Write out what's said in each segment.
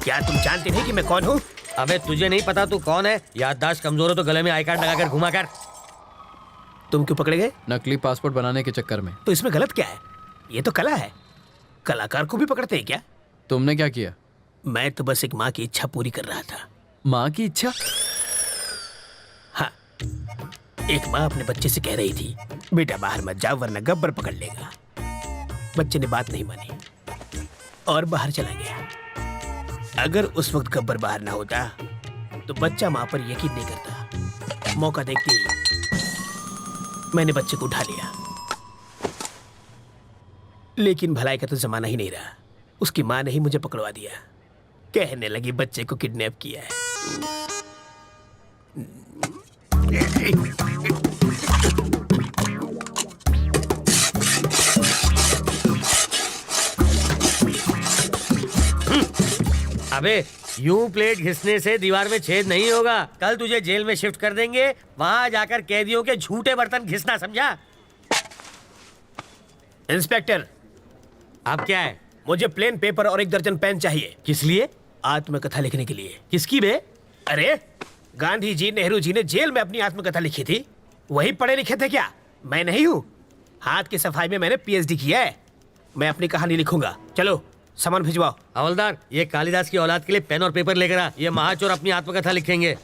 क्या तुम जानते नहीं कि मैं कौन हूँ? अबे तुझे नहीं पता तू कौन है? याददाश्त कमजोर हो तो गले में आई कार्ड लगाकर घुमा कर। तुम क्यों पकड़े गए? नकली पासपोर्ट बनाने के चक्कर में। तो इसमें गलत क्या है? ये तो कला है। कलाकार को भी पकड़ते हैं क्या? तुमने क्या किया? मैं तो बस एक माँ की इच्छा पूरी कर रहा था। माँ की इच्छा? हाँ, एक माँ अपने बच्चे से कह रही थी, बेटा बाहर मत जाओ वरना गब्बर पकड़ लेगा। बच्चे ने बात नहीं मानी और बाहर चला गया। अगर उस वक्त गब्बर बाहर ना होता तो बच्चा माँ पर यकीन नहीं करता। मौका देखते ही मैंने बच्चे को उठा लिया। लेकिन भलाई का तो जमाना ही नहीं रहा। उसकी माँ ने ही मुझे पकड़वा दिया। कहने लगी बच्चे को किडनैप किया है। अबे यूं प्लेट घिसने से दीवार में छेद नहीं होगा। कल तुझे जेल में शिफ्ट कर देंगे, वहां जाकर कैदियों के झूठे बर्तन घिसना, समझा? इंस्पेक्टर, अब क्या है? मुझे प्लेन पेपर और 1 दर्जन पेन चाहिए। किस लिए? आत्मकथा लिखने के लिए। किसकी बे? अरे गांधी जी, नेहरू जी ने जेल में अपनी आत्मकथा लिखी थी। वही पढ़े लिखे थे क्या? मैं नहीं हूँ। हाथ की सफाई में मैंने पीएचडी किया है। मैं अपनी कहानी लिखूंगा। चलो सामान भिजवाओ। हवलदार, ये कालिदास की औलाद के लिए पेन और पेपर लेकर आ। ये महाचोर अपनी आत्मकथा लिखेंगे।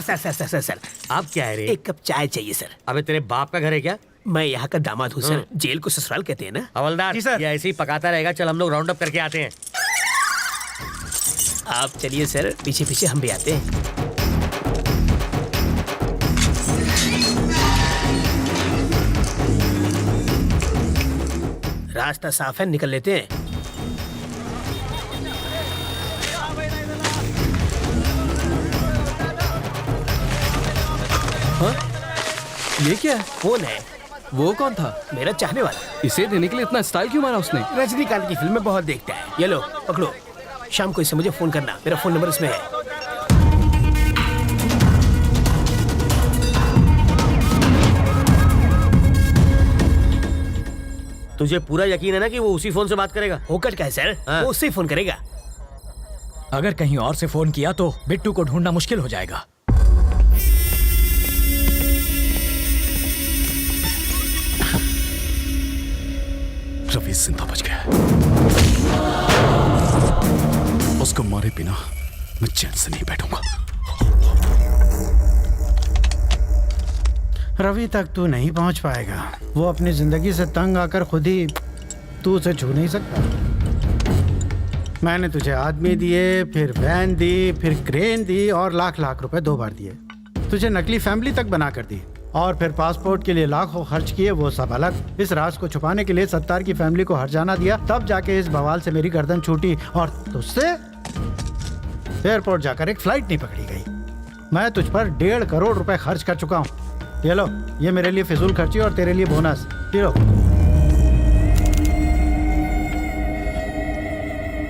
सर अब क्या है रे? 1 कप चाय चाहिए सर। अबे तेरे बाप का घर है क्या? मैं यहाँ का दामाद हूँ सर। जेल को ससुराल कहते हैं ना। हवलदार, जी सर। ये ऐसे ही पकाता रहेगा। चल हम लोग राउंड अप करके आते हैं। आप चलिए सर, पीछे पीछे हम भी आते हैं। रास्ता साफ है, निकल लेते हैं। हाँ? ये क्या है? कौन है? वो कौन था? मेरा चाहने वाला। इसे देने के लिए इतना स्टाइल क्यों मारा उसने? रजनीकांत की फिल्में बहुत देखता है। ये लो पकड़ो। शाम को इससे मुझे फोन करना। मेरा फोन नंबर इसमें है। तुझे पूरा यकीन है ना कि वो उसी फोन से बात करेगा? होकर क्या है सर? हाँ। वो उससे फोन करेगा। अगर कहीं और से फोन किया तो बिट्टू को ढूंढना मुश्किल हो जाएगा। रवि जिंदा बच गया। उसको मारे बिना मैं चैन से नहीं बैठूंगा। रवि तक तू नहीं पहुंच पाएगा। वो अपनी जिंदगी से तंग आकर खुद ही तू उसे छू नहीं सकता। मैंने तुझे आदमी दिए, फिर वैन दी, फिर क्रेन दी और लाख लाख रुपए 2 बार दिए। तुझे नकली फैमिली तक बना कर दी और फिर पासपोर्ट के लिए लाखों खर्च किए, वो सब अलग। इस राज को छुपाने के लिए सत्तार की फैमिली को हर्जाना दिया, तब जाके इस बवाल से मेरी गर्दन छूटी और तुझसे एयरपोर्ट जाकर एक फ्लाइट नहीं पकड़ी गई। मैं तुझ पर 1.5 करोड़ रुपए खर्च कर चुका हूँ। ये लो, ये मेरे लिए फिजूल खर्ची और तेरे लिए बोनस। ये लो।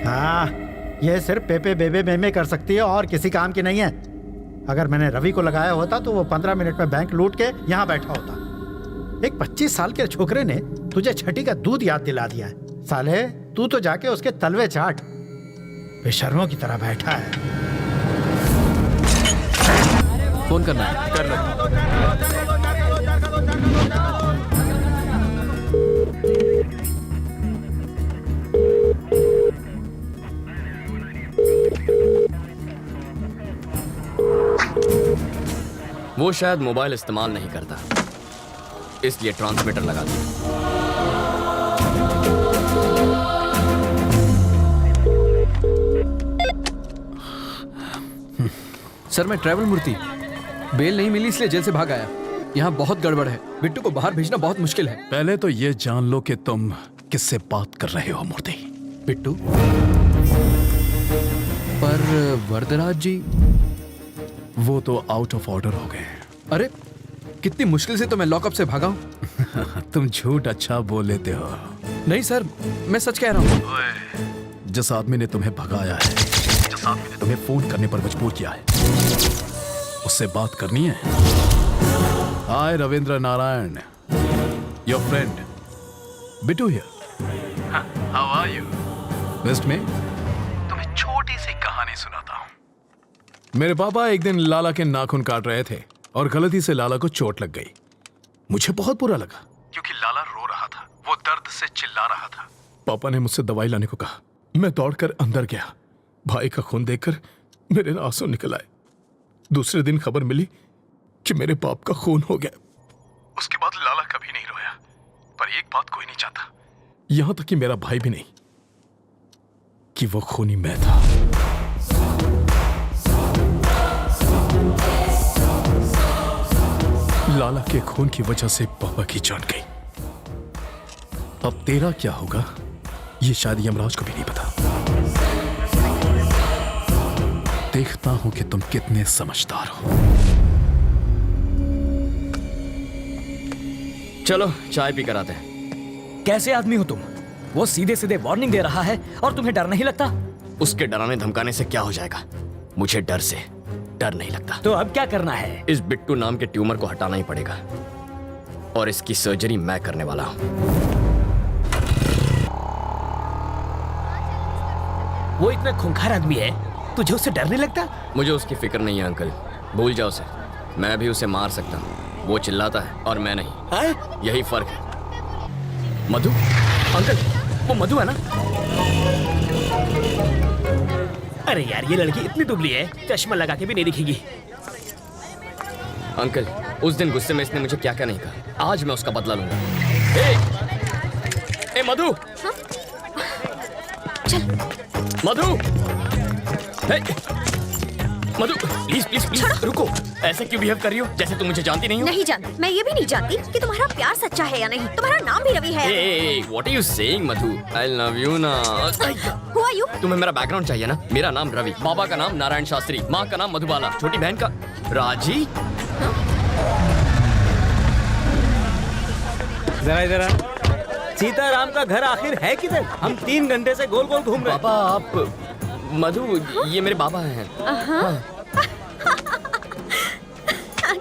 हाँ, ये सिर्फ पेपे बेबे मेमे कर सकती है और किसी काम की नहीं है। अगर मैंने रवि को लगाया होता तो वो 15 मिनट में बैंक लूट के यहाँ बैठा होता। एक 25 साल के छोकरे ने तुझे छठी का दूध याद दिला दिया है। साले, तू तो जाके उसके तलवे चाट। बेशर्मों की तरह बैठा है। फोन करना है। कर लो। वो शायद मोबाइल इस्तेमाल नहीं करता, इसलिए ट्रांसमीटर लगा दिया। सर, मैं ट्रैवल मूर्ति। बेल नहीं मिली इसलिए जेल से भाग आया। यहाँ बहुत गड़बड़ है। बिट्टू को बाहर भेजना बहुत मुश्किल है। पहले तो ये जान लो कि तुम किससे बात कर रहे हो मूर्ति। बिट्टू? पर वरदराज जी? वो तो आउट ऑफ ऑर्डर हो गए। अरे कितनी मुश्किल से तो मैं लॉकअप से भागा हूँ। तुम झूठ अच्छा बोल लेते हो। नहीं सर, मैं सच कह रहा हूँ। जिस आदमी ने तुम्हें भगाया है, जिस आदमी ने तुम्हें फोन करने पर मजबूर किया है, उससे बात करनी है। Hi Ravindra Narayan, your friend Bittu here. How are you? वेस्ट में तुम्हें छोटी सी कहानी सुनाता हूं। मेरे पापा एक दिन लाला के नाखून काट रहे थे और गलती से लाला को चोट लग गई। मुझे बहुत बुरा लगा क्योंकि लाला रो रहा था, वो दर्द से चिल्ला रहा था। पापा ने मुझसे दवाई लाने को कहा। मैं दौड़कर अंदर गया। भाई का खून देखकर मेरे आंसू निकल आए। दूसरे दिन खबर मिली कि मेरे बाप का खून हो गया। उसके बाद लाला कभी नहीं रोया, पर एक बात कोई नहीं चाहता, यहां तक कि मेरा भाई भी नहीं, कि वो खूनी मैं था। लाला के खून की वजह से पापा की जान गई। अब तेरा क्या होगा ये शायद यमराज को भी नहीं पता। देखता हूं कि तुम कितने समझदार हो। चलो चाय पी कर आते हैं। कैसे आदमी हो तुम? वो सीधे सीधे वार्निंग दे रहा है और तुम्हें डर नहीं लगता? उसके डराने धमकाने से क्या हो जाएगा? मुझे डर से डर नहीं लगता। तो अब क्या करना है? इस बिट्टू नाम के ट्यूमर को हटाना ही पड़ेगा और इसकी सर्जरी मैं करने वाला हूं। वो इतना खूंखार आदमी है, तुझे उससे डर नहीं लगता? मुझे उसकी फिक्र नहीं है अंकल, भूल जाओ उसे। मैं भी उसे मार सकता हूँ, वो चिल्लाता है और मैं नहीं। हाँ? यही फर्क है। मधु, अंकल वो मधु है ना? अरे यार, ये लड़की इतनी दुबली है, चश्मा लगा के भी नहीं दिखेगी। अंकल उस दिन गुस्से में इसने मुझे क्या क्या नहीं कहा, आज मैं उसका बदला लूंगा। ए मधु, मधु, हे, मधु प्लीज प्लीज प्लीज रुको। ऐसे क्यों बिहेव कर रही हो जैसे तुम मुझे जानती नहीं हो? नहीं जानती। मैं ये भी नहीं जानती कि तुम्हारा प्यार सच्चा है या नहीं। तुम्हारा नाम भी रवि है। What are you saying Madhu? I love you ना। Who are you? तुम्हें मेरा बैकग्राउंड चाहिए ना? मेरा नाम रवि, बाबा का नाम नारायण शास्त्री, माँ का नाम मधुबाला, छोटी बहन का राजी। जरा इधर सीताराम का घर आखिर है किधर? हम 3 घंटे से गोल गोल घूम रहे हैं। पापा आप मधु, ये मेरे बाबा हैं।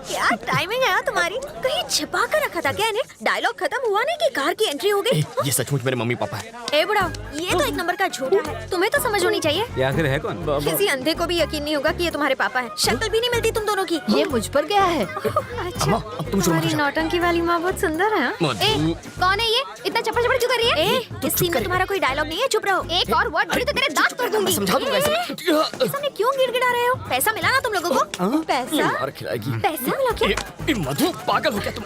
क्या टाइमिंग है तुम्हारी? कहीं छिपा कर रखा था क्या इन्हें? डायलॉग खत्म हुआ नहीं कि कार की एंट्री हो गई। ये सचमुच मेरे मम्मी पापा है। ए बुढ़ा, ये तो एक नंबर का झूठा है। तुम्हें तो समझ होनी चाहिए। ये आखिर है कौन? किसी अंधे को भी यकीन नहीं होगा कि ये तुम्हारे पापा हैं। शक्ल भी नहीं मिलती तुम दोनों की। ये मुझ पर गया है। अम्मा, अब तुम शुरू तुम्हारी करो। नौटंकी वाली माँ बहुत सुंदर है। मधु। कौन है ये? इतना चप्पड़ चप्पड़ क्यों कर रही है? इस सीन में तुम्हारा कोई डायलॉग नहीं है, चुप रहो। एक और वर्ड बोली तो तेरे दांत तोड़ दूंगी। समझा दूंगा ऐसे। सामने क्यों गिड़गिड़ा रहे हो? पैसा मिला ना तुम लोगों को? पैसा? मार खिलाएगी। पैसा मिला क्या? मधु पागल हो क्या तुम?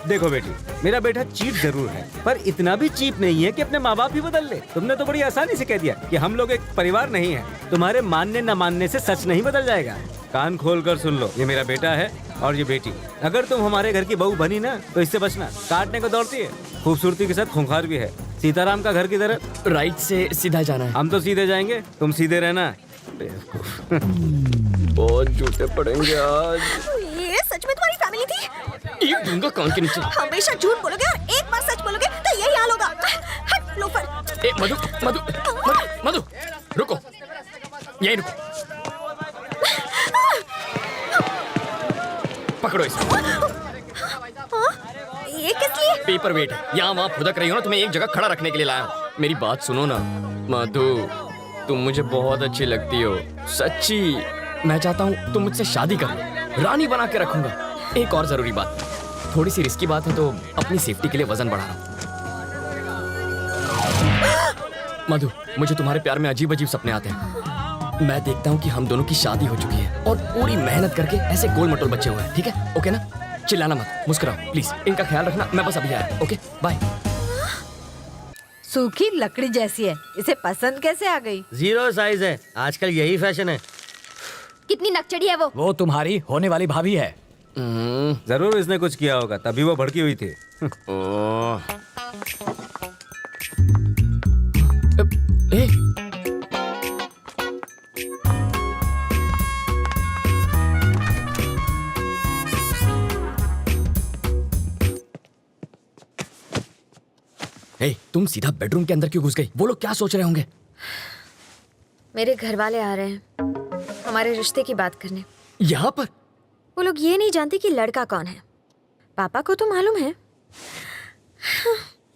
देखो बेटी, मेरा बेटा चीप जरूर है, पर इतना भी चीप नहीं है कि अपने माँ बाप भी बदल ले। तुमने तो बड़ी आसानी से कह दिया कि हम लोग एक परिवार नहीं है। तुम्हारे मानने न मानने से सच नहीं बदल जाएगा। कान खोल कर सुन लो, ये मेरा बेटा है और ये बेटी। अगर तुम हमारे घर की बहू बनी ना तो इससे बचना। काटने को दौड़ती है, खूबसूरती के साथ खूंखार भी है। सीताराम का घर किधर है? राइट से सीधा जाना है। हम तो सीधे जाएंगे, तुम सीधे रहना। बहुत झूठे पड़ेंगे आज। ये सच में तुम्हारी फैमिली थी? ये दूंगा कान के नीचे। हमेशा झूठ बोलोगे और एक बार सच बोलोगे तो यही हाल होगा। हट लोफर। ए मधु मधु मधु मधु रुको, यही रुको। पकड़ो इसे। ये किस लिए? पेपर वेट है, यहाँ वहाँ फुदक रही हो ना, तुम्हें एक जगह खड़ा रखने के लिए लाया हूँ। मेरी बात सुनो ना मधु, तुम मुझे बहुत अच्छी लगती हो, सच्ची। मैं चाहता हूँ तुम मुझसे शादी करो, रानी बना के रखूंगा। एक और जरूरी बात, थोड़ी सी रिस्की बात है तो अपनी सेफ्टी के लिए वजन बढ़ा रहा हूँ। मधु, मुझे तुम्हारे प्यार में अजीब अजीब सपने आते हैं। मैं देखता हूँ कि हम दोनों की शादी हो चुकी है और पूरी मेहनत करके ऐसे गोल मटोल बच्चे हुए हैं। ठीक है? ओके ना? चिल्लाना मत, मुस्कुराओ प्लीज। इनका ख्याल रखना, मैं बस अभी आया। Okay bye. सूखी लकड़ी जैसी है, इसे पसंद कैसे आ गई? 0 साइज है, आजकल यही फैशन है। कितनी नकचड़ी है वो? वो तुम्हारी होने वाली भाभी है। जरूर इसने कुछ किया होगा, तभी वो भड़की हुई थी। ए, ए, तुम सीधा बेडरूम के अंदर क्यों घुस गई? वो लोग क्या सोच रहे होंगे? मेरे घर वाले आ रहे हैं हमारे रिश्ते की बात करने। यहाँ पर? वो लोग ये नहीं जानते कि लड़का कौन है। पापा को तो मालूम है।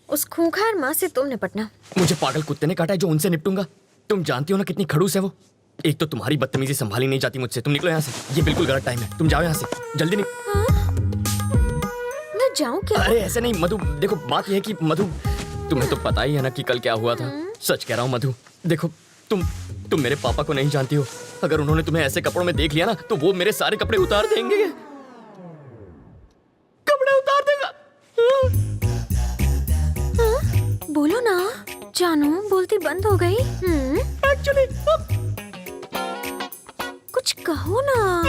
उस खूंखार माँ से तुम निपटना। मुझे पागल कुत्ते ने काटा है जो उनसे निपटूंगा। तुम जानती हो ना कितनी खड़ूस है वो। एक तो तुम्हारी बदतमीजी संभाली नहीं जाती मुझसे। तुम निकलो यहाँ से, ये बिल्कुल गलत टाइम है। तुम जाओ यहाँ से जल्दी मैं जाऊँ क्या? अरे ऐसे नहीं मधु, देखो बात यह है कि मधु, तुम्हें तो पता ही है ना कि कल क्या हुआ था। सच कह रहा हूँ मधु, देखो तुम मेरे पापा को नहीं जानती हो। अगर उन्होंने तुम्हें ऐसे कपड़ों में देख लिया ना तो वो मेरे सारे कपड़े उतार देंगे। कपड़े उतार देगा। बोलो ना जानू, बोलती बंद हो गई। एक्चुअली कुछ कहो ना।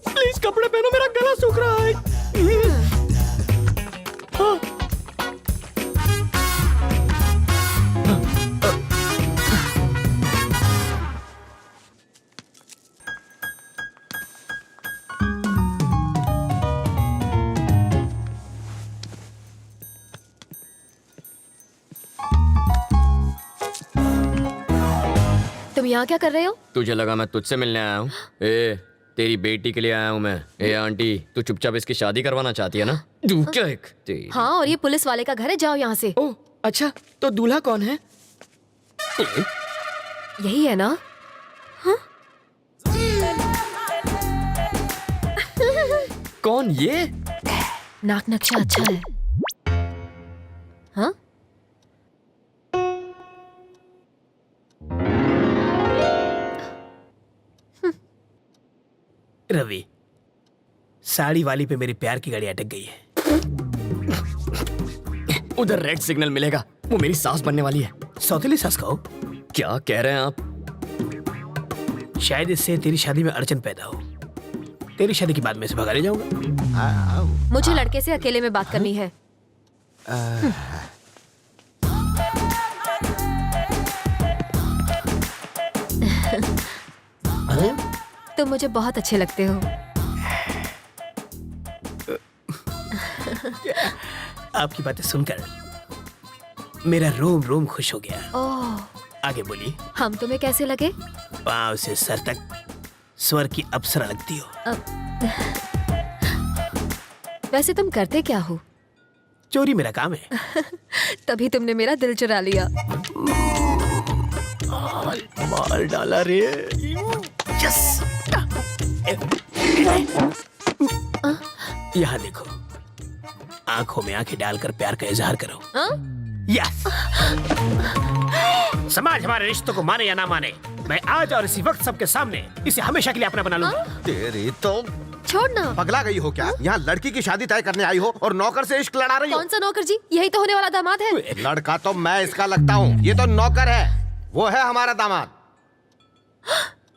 प्लीज कपड़े पहनो, मेरा गला सूख रहा है। हाँ। तुम यहाँ क्या कर रहे हो? तुझे लगा मैं तुझसे मिलने आया हूँ? ए, तेरी बेटी के लिए आया हूँ मैं। ए आंटी, तू चुपचाप इसकी शादी करवाना चाहती है ना? तू क्या एक हाँ, और ये पुलिस वाले का घर है, जाओ यहाँ से। ओह अच्छा, तो दूल्हा कौन है? यही है ना? हाँ? कौन ये? नाक नक्शा अच्छा है। हाँ? रवि, साड़ी वाली पे मेरी प्यार की गाड़ी अटक गई है। उधर रेड सिग्नल मिलेगा, वो मेरी सास बनने वाली है। सौतेली सास कहो? क्या कह रहे हैं आप? शायद इससे तेरी शादी में अड़चन पैदा हो। तेरी शादी के बाद मैं इसे भगा ले जाऊंगा। मुझे लड़के से अकेले में बात करनी है। तुम मुझे बहुत अच्छे लगते हो। आपकी बातें सुनकर मेरा रोम रोम खुश हो गया। ओह, आगे बोलिए। हम तुम्हें कैसे लगे? पाँव से सर तक स्वर की अप्सरा लगती हो। वैसे तुम करते क्या हो? चोरी मेरा काम है। तभी तुमने मेरा दिल चुरा लिया। मार डाला रे। यस। यहाँ देखो, आंखों में आंखें डालकर प्यार का इजहार करो। यस। समाज हमारे रिश्तों को माने या ना माने, मैं आज और इसी वक्त सबके सामने इसे हमेशा के लिए अपना बना लूंगा। तेरी तो छोड़ना। पगला गई हो क्या? यहाँ लड़की की शादी तय करने आई हो और नौकर से इश्क लड़ा रही हो। कौन सा नौकर जी? यही तो होने वाला दामाद है। लड़का तो मैं इसका लगता हूँ, ये तो नौकर है। वो है हमारा दामाद।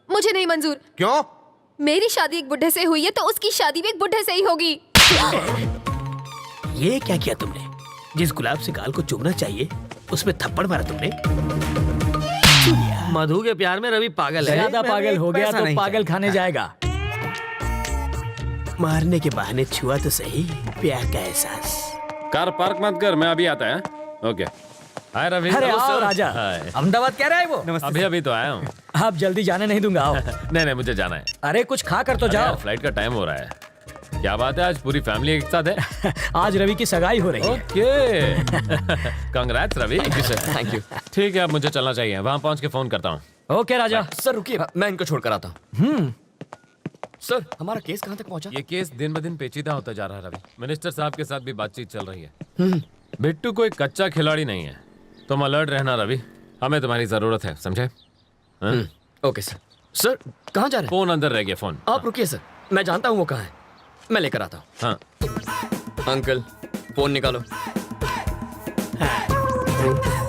मुझे नहीं मंजूर। क्यों? मेरी शादी एक बुढ़े से हुई है तो उसकी शादी भी एक बुढ़े से ही होगी। ये क्या किया तुमने? जिस गुलाब से गाल को चूमना चाहिए उसमें थप्पड़ मारा तुमने। मधु के प्यार में रवि पागल है। ज्यादा पागल हो गया तो पागल खाने जाएगा। मारने के बहाने छुआ तो सही प्यार का एहसास। कार पार्क मत कर, मैं अभी आता है। ओके। हाय रवि। अरे आओ राजा। अहमदाबाद कह रहा है वो? अभी तो आया हूँ। आप जल्दी जाने नहीं दूंगा, आओ। नहीं मुझे जाना है। अरे कुछ खा कर तो जाओ। फ्लाइट का टाइम हो रहा है। क्या बात है, आज पूरी फैमिली एक साथ है? आज रवि की सगाई हो रही है। Okay. Congrats Ravi. Thank you. ठीक है, अब मुझे चलना चाहिए, वहाँ पहुँच के फोन करता हूँ। ओके राजा। सर रुकिए, मैं इनको छोड़ कर आता हूँ। सर हमारा केस कहाँ तक पहुँचा? ये केस दिन ब दिन पेचीदा होता जा रहा है रवि। मिनिस्टर साहब के साथ भी बातचीत चल रही है। बिट्टू कोई कच्चा खिलाड़ी नहीं है। तुम अलर्ट रहना रवि, हमें तुम्हारी जरूरत है, समझे? Okay sir. सर कहाँ जा रहे हैं? फोन अंदर रह गया। फोन आप रुकिए सर, मैं जानता हूँ वो कहाँ है, मैं लेकर आता हूँ। हाँ अंकल फोन निकालो। हाँ।